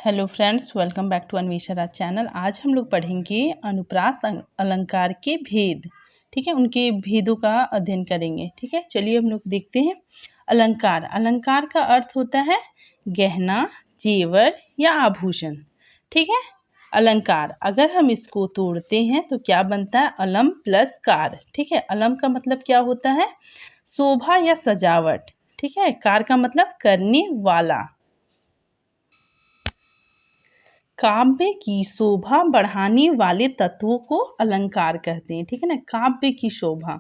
Hello friends, welcome back to Anvesha Raj channel. आज हम लोग पढ़ेंगे अनुप्रास अलंकार के भेद। ठीक है, उनके भेदों का अध्ययन करेंगे। ठीक है, चलिए हम लोग देखते हैं। अलंकार, अलंकार का अर्थ होता है गहना, जेवर या आभूषण। ठीक है, अलंकार अगर हम इसको तोड़ते हैं तो क्या बनता है? अलम प्लस कार। ठीक है, अलम का मतलब क्या होता है? शोभा या सजावट। ठीक है, कार का मतलब करने वाला। काव्य की शोभा बढ़ाने वाले तत्वों को अलंकार कहते हैं। ठीक है ना, काव्य की शोभा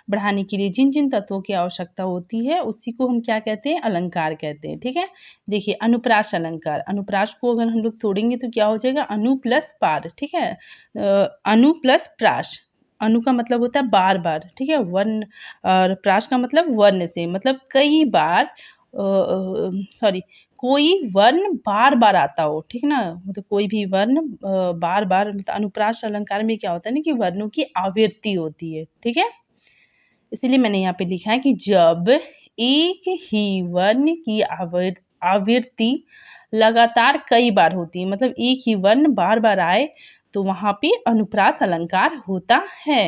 बढ़ाने के लिए जिन जिन तत्वों की आवश्यकता होती है उसी को हम क्या कहते हैं? अलंकार कहते हैं। ठीक है, देखिए अनुप्रास अलंकार। अनुप्रास को अगर हम लोग तोड़ेंगे तो क्या हो जाएगा? अनु प्लस पार। ठीक है, अनु प्लस प्रास। अनु का मतलब होता है बार बार। ठीक है, वर्ण, और प्रास का मतलब वर्ण से, मतलब कई बार, सॉरी, कोई वर्ण बार बार आता हो। ठीक ना, मतलब कोई भी वर्ण बार बार, मतलब अनुप्रास अलंकार में क्या होता है ना कि वर्णों की आवृत्ति होती है। ठीक है, इसीलिए मैंने यहाँ पे लिखा है कि जब एक ही वर्ण की आवृत्ति लगातार कई बार होती है, मतलब एक ही वर्ण बार बार आए तो वहां पे अनुप्रास अलंकार होता है।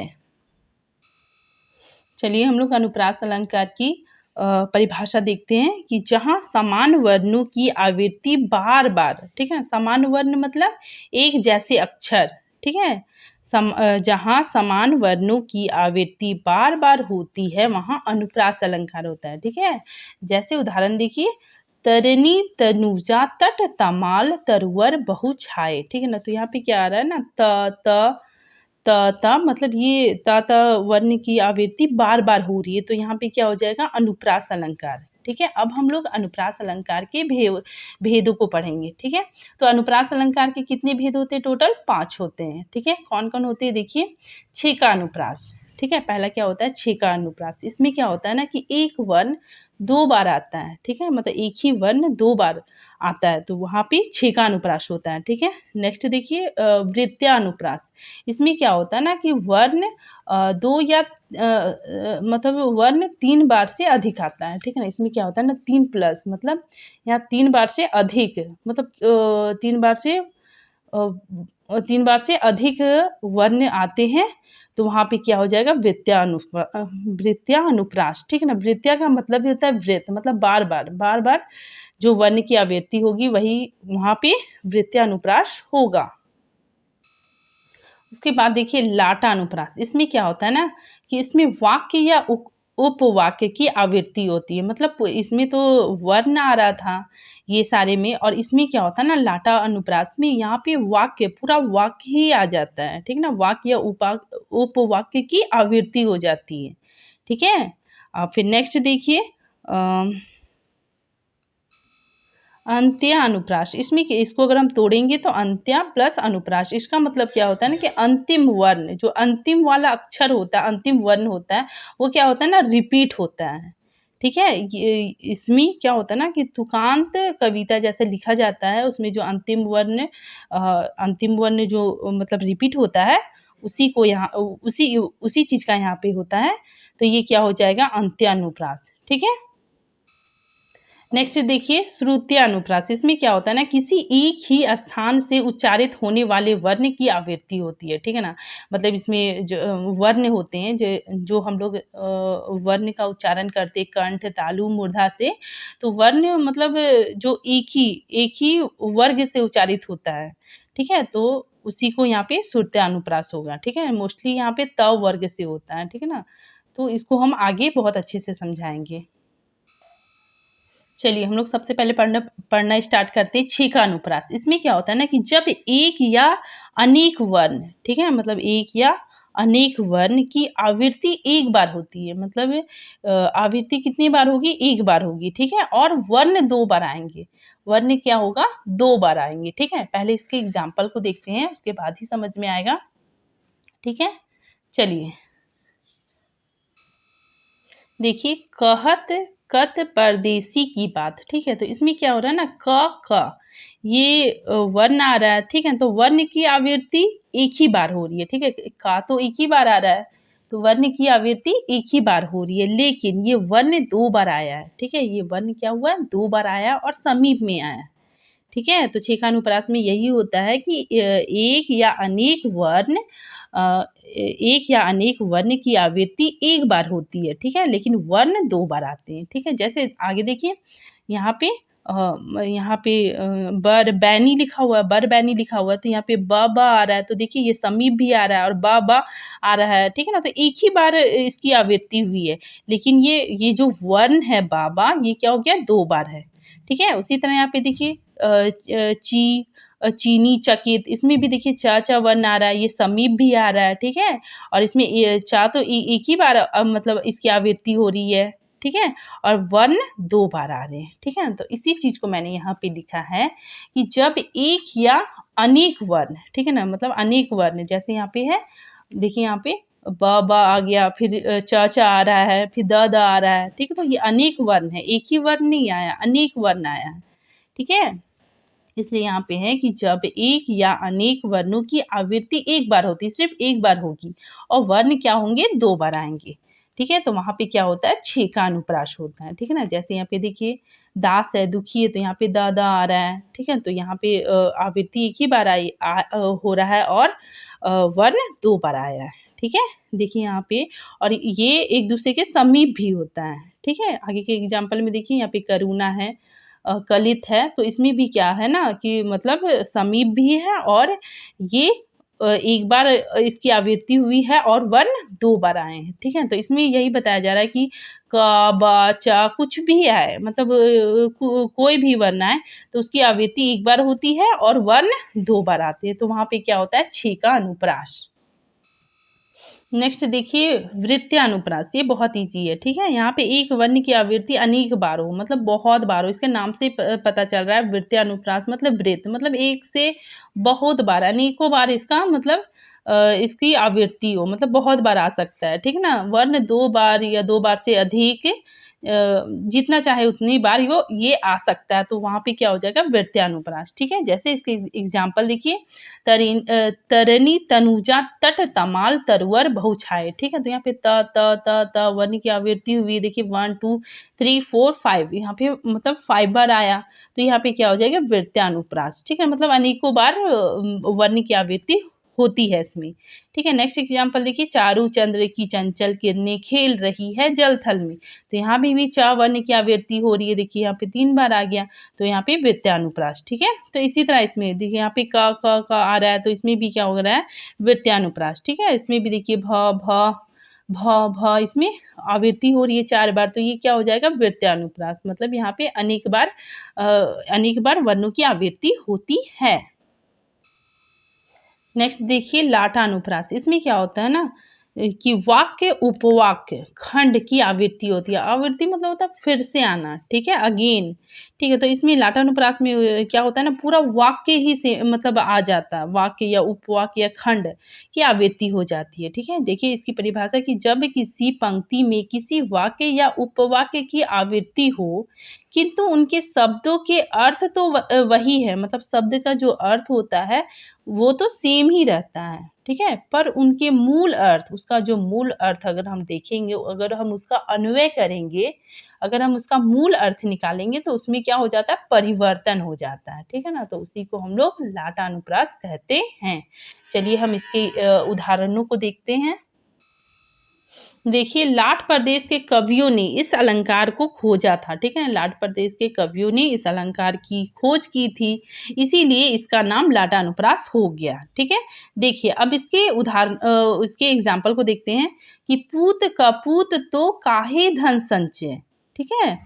चलिए हम लोग अनुप्रास अलंकार की परिभाषा देखते हैं कि जहाँ समान वर्णों की आवृत्ति बार बार, ठीक है, समान वर्ण मतलब एक जैसे अक्षर। ठीक है, जहाँ समान वर्णों की आवृत्ति बार बार होती है वहाँ अनुप्रास अलंकार होता है। ठीक है, जैसे उदाहरण देखिए, तरनी तनुजा तट तमाल तरवर बहु छाए। ठीक है ना, तो यहाँ पे क्या आ रहा है ना, त मतलब ये त वर्ण की आवृत्ति बार बार हो रही है, तो यहाँ पे क्या हो जाएगा? अनुप्रास अलंकार। ठीक है, अब हम लोग अनुप्रास अलंकार के भेदों को पढ़ेंगे। ठीक है, तो अनुप्रास अलंकार के कितने भेद होते हैं? टोटल 5 होते हैं। ठीक है, कौन कौन होते हैं? देखिए, छेका अनुप्रास। ठीक है, पहला क्या होता है? छेका अनुप्रास। इसमें क्या होता है ना कि एक वर्ण 2 बार आता है। ठीक है, मतलब एक ही वर्ण 2 बार आता है तो वहाँ पे छेका अनुप्रास होता है। ठीक है, नेक्स्ट देखिए, वृत्त्या अनुप्रास। इसमें क्या होता है ना कि वर्ण 2 या मतलब वर्ण 3 बार से अधिक आता है। ठीक है ना, इसमें क्या होता है ना, 3 प्लस, मतलब यहाँ 3 बार से अधिक, मतलब 3 बार से अधिक वर्ण आते हैं तो वहाँ पे क्या हो जाएगा? वृत्त्या अनुप्रास। ठीक है ना, वृत्त्या का मतलब होता है वृत्त, मतलब बार बार जो वर्ण की आवृत्ति होगी वही वहाँ पे वृत्त्या अनुप्रास होगा। उसके बाद देखिए लाटा अनुप्रास। इसमें क्या होता है ना कि इसमें वाक्य या उपवाक्य की आवृत्ति होती है, मतलब इसमें तो वर्ण आ रहा था ये सारे में, और इसमें क्या होता है ना लाटा अनुप्रास में यहाँ पे वाक्य, पूरा वाक्य ही आ जाता है। ठीक है ना, वाक्य या उपवाक्य की आवृत्ति हो जाती है। ठीक है, फिर नेक्स्ट देखिए, अंत्य अनुप्रास। इसमें इसको अगर हम तोड़ेंगे तो अंत्य प्लस अनुप्रास, इसका मतलब क्या होता है ना कि अंतिम वर्ण, जो अंतिम वाला अक्षर होता है, अंतिम वर्ण होता है, वो क्या होता है ना, रिपीट होता है। ठीक है, इसमें क्या होता है ना कि तुकांत कविता जैसे लिखा जाता है, उसमें जो अंतिम वर्ण जो मतलब रिपीट होता है, उसी को यहाँ उसी चीज का यहाँ पे होता है, तो ये क्या हो जाएगा? अंत्य अनुप्रास। ठीक है, नेक्स्ट देखिए श्रुत्य अनुप्रास। इसमें क्या होता है ना, किसी एक ही स्थान से उच्चारित होने वाले वर्ण की आवृत्ति होती है। ठीक है ना, मतलब इसमें जो वर्ण होते हैं, जो हम लोग वर्ण का उच्चारण करते हैं कंठ, तालु, मूर्धा से, तो वर्ण मतलब जो एक ही वर्ग से उच्चारित होता है। ठीक है, तो उसी को यहाँ पे श्रुत्य अनुप्रास होगा। ठीक है, मोस्टली यहाँ पे त वर्ग से होता है। ठीक है ना, तो इसको हम आगे बहुत अच्छे से समझाएंगे। चलिए हम लोग सबसे पहले पढ़ना स्टार्ट करते हैं छेका अनुप्रास। इसमें क्या होता है ना कि जब एक या अनेक वर्ण, ठीक है, मतलब एक या अनेक वर्ण की आवृत्ति एक बार होती है, मतलब आवृत्ति कितनी बार होगी? एक बार होगी। ठीक है, और वर्ण 2 बार आएंगे। वर्ण क्या होगा? 2 बार आएंगे। ठीक है, पहले इसके एग्जाम्पल को देखते हैं, उसके बाद ही समझ में आएगा। ठीक है, चलिए देखिए, कहत कत परदेसी की बात। ठीक है, तो इसमें क्या हो रहा है ना, क ये वर्ण आ रहा है। ठीक है, तो वर्ण की आवृत्ति एक ही बार हो रही है। ठीक है, का तो एक ही बार आ रहा है, तो वर्ण की आवृत्ति एक ही बार हो रही है, लेकिन ये वर्ण 2 बार आया है। ठीक है, ये वर्ण क्या हुआ है? 2 बार आया और समीप में आया। ठीक है, तो छेकानुप्रास में यही होता है कि एक या अनेक वर्ण की आवृत्ति एक बार होती है, ठीक है, लेकिन वर्ण 2 बार आते हैं, ठीक है। जैसे आगे देखिए यहाँ पे बर बैनी लिखा हुआ है, बर बैनी लिखा हुआ है, तो यहाँ पे ब ब आ रहा है, तो देखिए ये समीप भी आ रहा है और ब ब आ रहा है, ठीक है ना। तो एक ही बार इसकी आवृत्ति हुई है, लेकिन ये जो वर्ण है बाबा, ये क्या हो गया 2 बार है, ठीक है। उसी तरह यहाँ पे देखिए चीनी, चकित, इसमें भी देखिए च च वर्ण आ रहा है, ये समीप भी आ रहा है, ठीक है। और इसमें ये च तो एक ही बार मतलब इसकी आवृत्ति हो रही है, ठीक है, और वर्ण 2 बार आ रहे हैं, ठीक है। तो इसी चीज़ को मैंने यहाँ पे लिखा है कि जब एक या अनेक वर्ण, ठीक है ना, मतलब अनेक वर्ण, जैसे यहाँ पे है, देखिए यहाँ पे ब ब आ गया, फिर च च आ रहा है, फिर द द आ रहा है, ठीक है। तो ये अनेक वर्ण है, एक ही वर्ण नहीं आया, अनेक वर्ण आया है, ठीक है। इसलिए यहाँ पे है कि जब एक या अनेक वर्णों की आवृत्ति एक बार होती है, सिर्फ एक बार होगी, और वर्ण क्या होंगे 2 बार आएंगे, ठीक है। तो वहाँ पे क्या होता है, छेकानुप्रास होता है, ठीक है ना। जैसे यहाँ पे देखिए दास है, दुखी है, तो यहाँ पे द द आ रहा है, ठीक है। तो यहाँ पे आवृत्ति एक ही बार हो रहा है और वर्ण 2 बार आया है, ठीक है। देखिए यहाँ पे, और ये एक दूसरे के समीप भी होता है, ठीक है। आगे के एग्जाम्पल में देखिए यहाँ पे करुणा है, कलित है, तो इसमें भी क्या है ना कि मतलब समीप भी है और ये एक बार इसकी आवृत्ति हुई है और वर्ण 2 बार आए हैं, ठीक है। तो इसमें यही बताया जा रहा है कि क, ब, च कुछ भी आए, मतलब कोई भी वर्ण आए तो उसकी आवृत्ति एक बार होती है और वर्ण 2 बार आते हैं, तो वहाँ पे क्या होता है, छेकानुप्रास। नेक्स्ट देखिए वृत्यानुप्रास, ये बहुत ईजी है, ठीक है। यहाँ पे एक वर्ण की आवृत्ति अनेक बार हो, मतलब बहुत बार हो, इसके नाम से पता चल रहा है। वृत्यानुप्रास मतलब वृत्त, मतलब एक से बहुत बार, अनेकों बार इसका मतलब इसकी आवृत्ति हो, मतलब बहुत बार आ सकता है, ठीक है ना। वर्ण 2 बार या 2 बार से अधिक, जितना चाहे उतनी बार ये आ सकता है, तो वहाँ पे क्या हो जाएगा, वृत्यानुप्रास, ठीक है। जैसे इसके एग्जाम्पल देखिए, तरनी तनुजा तट तमाल तरुवर बहुछाए, ठीक है। तो यहाँ पे त वर्ण की आवृत्ति हुई, देखिए 1 2 3 4 5, यहाँ पे मतलब 5 बार आया, तो यहाँ पे क्या हो जाएगा, वृत्यानुप्रास, ठीक है। मतलब अनेकों बार वर्ण की आवृत्ति होती है इसमें, ठीक है। नेक्स्ट एग्जाम्पल देखिए, चारू चंद्र की चंचल किरणें खेल रही है जल थल में, तो यहाँ भी च वर्ण की आवृत्ति हो रही है, देखिए यहाँ पे 3 बार आ गया, तो यहाँ पे वृत्यानुप्रास, ठीक है। तो इसी तरह इसमें देखिए यहाँ पे क आ रहा है, तो इसमें भी क्या हो रहा है, वृत्यानुप्रास, ठीक है। इसमें भी देखिए भ इसमें आवृत्ति हो रही है 4 बार, तो ये क्या हो जाएगा, वृत्यानुप्रास, मतलब यहाँ पे अनेक बार वर्णों की आवृत्ति होती है। नेक्स्ट देखिए लाटानुप्रास, इसमें क्या होता है ना कि वाक्य उपवाक्य खंड की आवृत्ति होती है। आवृत्ति मतलब होता है फिर से आना, ठीक है, अगेन, ठीक है। तो इसमें लाटानुप्रास में क्या होता है ना, पूरा वाक्य ही से मतलब आ जाता है, वाक्य या उपवाक्य या खंड की आवृत्ति हो जाती है, ठीक है। देखिए इसकी परिभाषा कि जब किसी पंक्ति में किसी वाक्य या उपवाक्य की आवृत्ति हो, किंतु उनके शब्दों के अर्थ तो वही है, मतलब शब्द का जो अर्थ होता है वो तो सेम ही रहता है, ठीक है, पर उनके मूल अर्थ, उसका जो मूल अर्थ अगर हम देखेंगे, अगर हम उसका अन्वय करेंगे, अगर हम उसका मूल अर्थ निकालेंगे, तो उसमें क्या हो जाता है, परिवर्तन हो जाता है, ठीक है ना। तो उसी को हम लोग लाटानुप्रास कहते हैं। चलिए हम इसके उदाहरणों को देखते हैं। देखिए लाट प्रदेश के कवियों ने इस अलंकार को खोजा था, ठीक है। लाट प्रदेश के कवियों ने इस अलंकार की खोज की थी, इसीलिए इसका नाम लाटानुप्रास हो गया, ठीक है। देखिए अब इसके इसके एग्जाम्पल को देखते हैं कि पूत कपूत तो काहे धन संचय, ठीक है,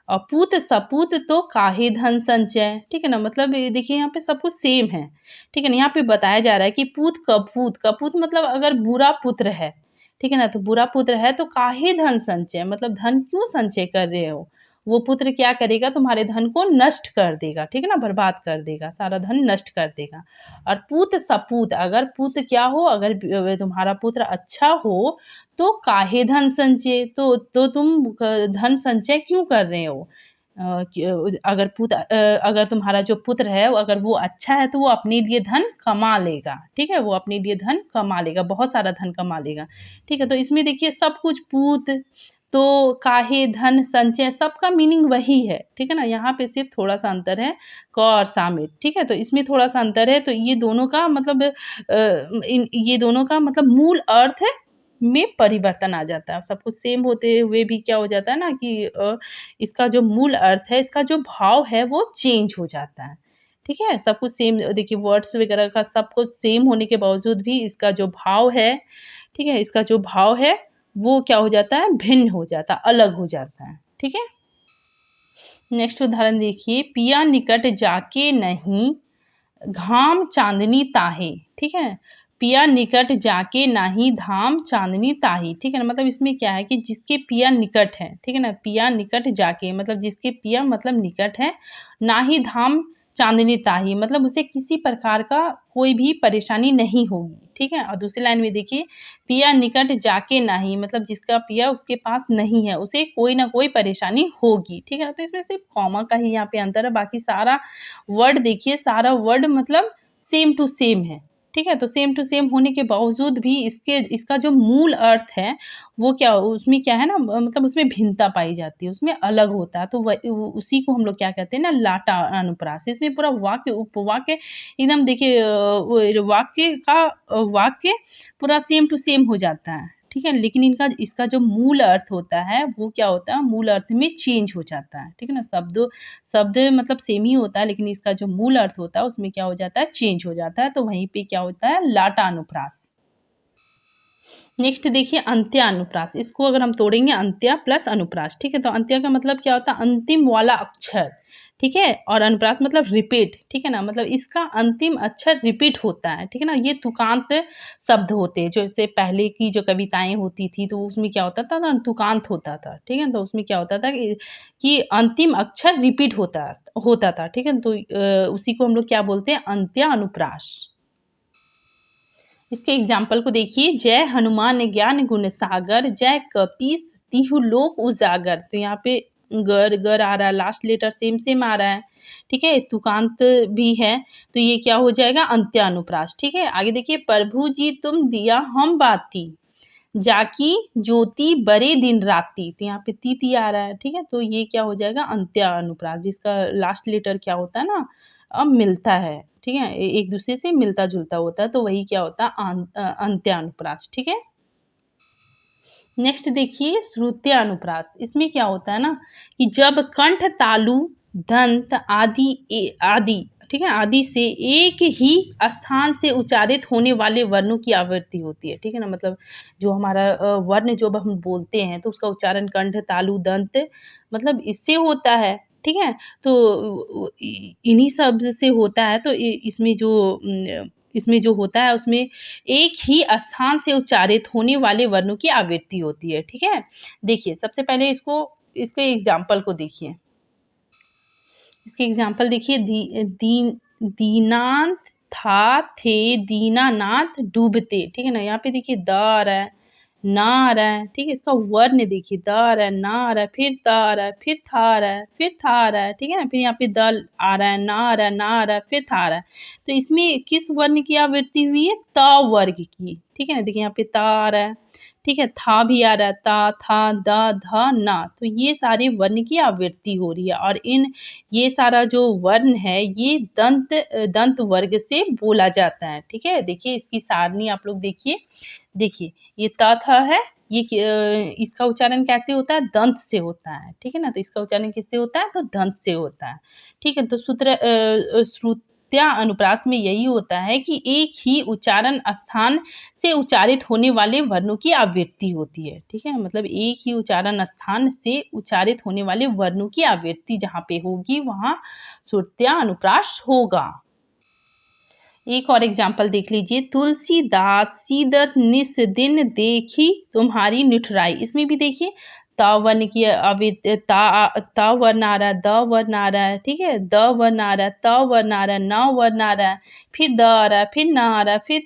और पूत सपूत तो काहे धन संचय, ठीक है ना। मतलब देखिए यहाँ पे सब कुछ सेम है, ठीक है ना। यहाँ पे बताया जा रहा है कि पूत कपूत, कपूत मतलब अगर बुरा पुत्र है, ठीक है ना, तो बुरा पुत्र है तो काहे धन संचय, मतलब धन क्यों संचय कर रहे हो, वो पुत्र क्या करेगा, तुम्हारे धन को नष्ट कर देगा, ठीक है ना, बर्बाद कर देगा, सारा धन नष्ट कर देगा। और पूत सपूत, अगर पुत क्या हो, अगर तुम्हारा पुत्र अच्छा हो तो काहे धन संचय, तो तुम धन संचय क्यों कर रहे हो। अगर तुम्हारा जो पुत्र है अगर वो अच्छा है तो वो अपने लिए धन कमा लेगा, ठीक है, वो अपने लिए धन कमा लेगा, बहुत सारा धन कमा लेगा, ठीक है। तो इसमें देखिए सब कुछ पूत तो काहे, धन, संचय सबका मीनिंग वही है, ठीक है ना। यहाँ पे सिर्फ थोड़ा सा अंतर है क और सा में, ठीक है। तो इसमें थोड़ा सा अंतर है, तो ये दोनों का मतलब ये दोनों का मतलब मूल अर्थ है में परिवर्तन आ जाता है। सब कुछ सेम होते हुए भी क्या हो जाता है ना कि इसका जो मूल अर्थ है, इसका जो भाव है वो चेंज हो जाता है, ठीक है। सब कुछ सेम, देखिए वर्ड्स वगैरह का सब कुछ सेम होने के बावजूद भी इसका जो भाव है, ठीक है, इसका जो भाव है वो क्या हो जाता है, भिन्न हो जाता है, अलग हो जाता है, ठीक है। नेक्स्ट उदाहरण देखिए, पिया निकट जाके नहीं घाम चांदनी ताहे, ठीक है। पिया निकट जाके नाही धाम चांदनी ताही, ठीक है ना। मतलब इसमें क्या है कि जिसके पिया निकट है, ठीक है ना, पिया निकट जाके मतलब जिसके पिया मतलब निकट है, नाही धाम चांदनी ताही मतलब उसे किसी प्रकार का कोई भी परेशानी नहीं होगी, ठीक है। और दूसरी लाइन में देखिए, पिया निकट जाके नाही मतलब जिसका पिया उसके पास नहीं है, उसे कोई ना कोई परेशानी होगी, ठीक है ना। तो इसमें सिर्फ कॉमा का ही यहाँ पे अंतर है, बाकी सारा वर्ड देखिए, सारा वर्ड मतलब सेम टू सेम है, ठीक है। तो सेम टू सेम होने के बावजूद भी इसका जो मूल अर्थ है वो क्या, उसमें क्या है ना, मतलब उसमें भिन्नता पाई जाती है, उसमें अलग होता है। तो उसी को हम लोग क्या कहते हैं ना, लाटा अनुप्रास। इसमें पूरा वाक्य उपवाक्य एकदम देखिए वाक्य पूरा सेम टू सेम हो जाता है, ठीक है। लेकिन इसका जो मूल अर्थ होता है वो क्या होता है, मूल अर्थ में चेंज हो जाता है, ठीक है ना। शब्द मतलब सेम ही होता है, लेकिन इसका जो मूल अर्थ होता है उसमें क्या हो जाता है, चेंज हो जाता है। तो वहीं पे क्या होता है, लाटा अनुप्रास। नेक्स्ट देखिए, अंत्या अनुप्रास। इसको अगर हम तोड़ेंगे, अंत्या प्लस अनुप्रास, ठीक है। तो अंत्या का मतलब क्या होता है, अंतिम वाला अक्षर, ठीक है। और अनुप्रास मतलब रिपीट, ठीक है ना, मतलब इसका अंतिम अक्षर रिपीट होता है, ठीक है ना। ये तुकांत शब्द होते हैं, जैसे पहले की जो कविताएं होती थी तो उसमें क्या होता था ना, तुकांत होता था, ठीक है। तो उसमें क्या होता था कि अंतिम अक्षर रिपीट होता था, ठीक है। तो उसी को हम लोग क्या बोलते हैं, अंत्या अनुप्रास। इसके एग्जाम्पल को देखिए, जय हनुमान ज्ञान गुण सागर, जय कपीस तिहु लोक उजागर। तो यहाँ पे गर आ रहा है, लास्ट लेटर सेम सेम आ रहा है, ठीक है। तुकांत भी है, तो ये क्या हो जाएगा, अंत्यानुप्रास, ठीक है। आगे देखिए, प्रभु जी तुम दिया हम बाती, जाकी ज्योति बड़े दिन राती। तो यहाँ पे ती आ रहा है, ठीक है। तो ये क्या हो जाएगा, अंत्यानुप्रास, जिसका लास्ट लेटर क्या होता है ना, अब मिलता है, ठीक है, एक दूसरे से मिलता जुलता होता है, तो वही क्या होता है, अंत्यानुप्रास, ठीक है। नेक्स्ट देखिए, श्रुत्यानुप्रास। इसमें क्या होता है ना कि जब कंठ, तालु, दंत आदि, ठीक है, आदि से एक ही स्थान से उच्चारित होने वाले वर्णों की आवृत्ति होती है, ठीक है ना। मतलब जो हमारा वर्ण जो हम बोलते हैं तो उसका उच्चारण कंठ, तालु, दंत मतलब इससे होता है, ठीक है। तो इन्हीं शब्द से होता है। तो इसमें जो होता है उसमें एक ही स्थान से उच्चारित होने वाले वर्णों की आवृत्ति होती है, ठीक है। देखिए, सबसे पहले इसके एग्जाम्पल को देखिए। इसके एग्जाम्पल देखिए, दीनांत था थे दीनानाथ डूबते, ठीक है ना। यहाँ पे देखिए द आ रहा है, ना आ रहा है, ठीक है। इसका वर्ण देखिए, द आ रहा है, ना आ रहा है, फिर त आ रहा है, फिर था आ रहा है, फिर था आ रहा है, ठीक है ना। फिर यहाँ पे द आ रहा है, ना आ रहा है, ना आ रहा है, फिर था आ रहा है। तो इसमें किस वर्ण की आवृत्ति हुई है, त वर्ग की, ठीक है ना। देखिए यहाँ पे ता आ रहा है, ठीक है, था भी आ रहा है, ता, था, द, ध, ना। तो ये सारे वर्ण की आवृत्ति हो रही है, और ये सारा जो वर्ण है ये दंत वर्ग से बोला जाता है, ठीक है। देखिए इसकी सारणी आप लोग देखिए ये त था है, ये इसका उच्चारण कैसे होता है, दंत से होता है, ठीक है ना। तो इसका उच्चारण किससे होता है, तो दंत से होता है, ठीक है। तो श्रुत्या अनुप्रास में यही होता है कि एक ही उच्चारण स्थान से उच्चारित होने वाले वर्णों की आवृत्ति होती है, ठीक है। मतलब एक ही उच्चारण स्थान से उच्चारित होने वाले वर्णों की आवृत्ति जहाँ पे होगी वहाँ श्रुत्या अनुप्रास होगा। एक और एग्जाम्पल देख लीजिए, तुलसीदास सीदत निस दिन देखी तुम्हारी निठुराई। इसमें भी देखिए ता वर्ण की ता वर्ण आ रहा है, द वर्ण आ रहा है, ठीक है, द वर्ण आ रहा है, त वर्ण आ रहा है, न वर्ण आ रहा है, फिर द आ रहा है, फिर न आ रहा है, फिर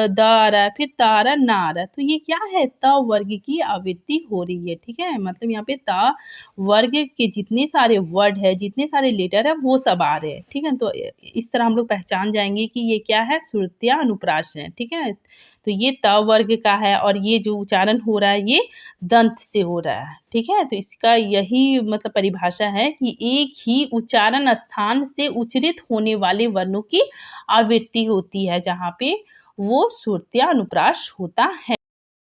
द आ रहा है, फिर त आ रहा है, न आ रहा है। तो ये क्या है, त वर्ग की आवृत्ति हो रही है, ठीक है। मतलब यहाँ पे त वर्ग के जितने सारे वर्ड है, जितने सारे लेटर है, वो सब आ रहे हैं, ठीक है। तो इस तरह हम लोग पहचान जाएंगे कि ये क्या है, श्रुत्या अनुप्रास है, ठीक है। तो ये त वर्ग का है और ये जो उच्चारण हो रहा है ये दंत से हो रहा है, ठीक है? तो इसका यही मतलब परिभाषा है कि एक ही उच्चारण स्थान से उच्चरित होने वाले वर्णों की आवृत्ति होती है, जहाँ पे वो श्रुत्या अनुप्रास होता है।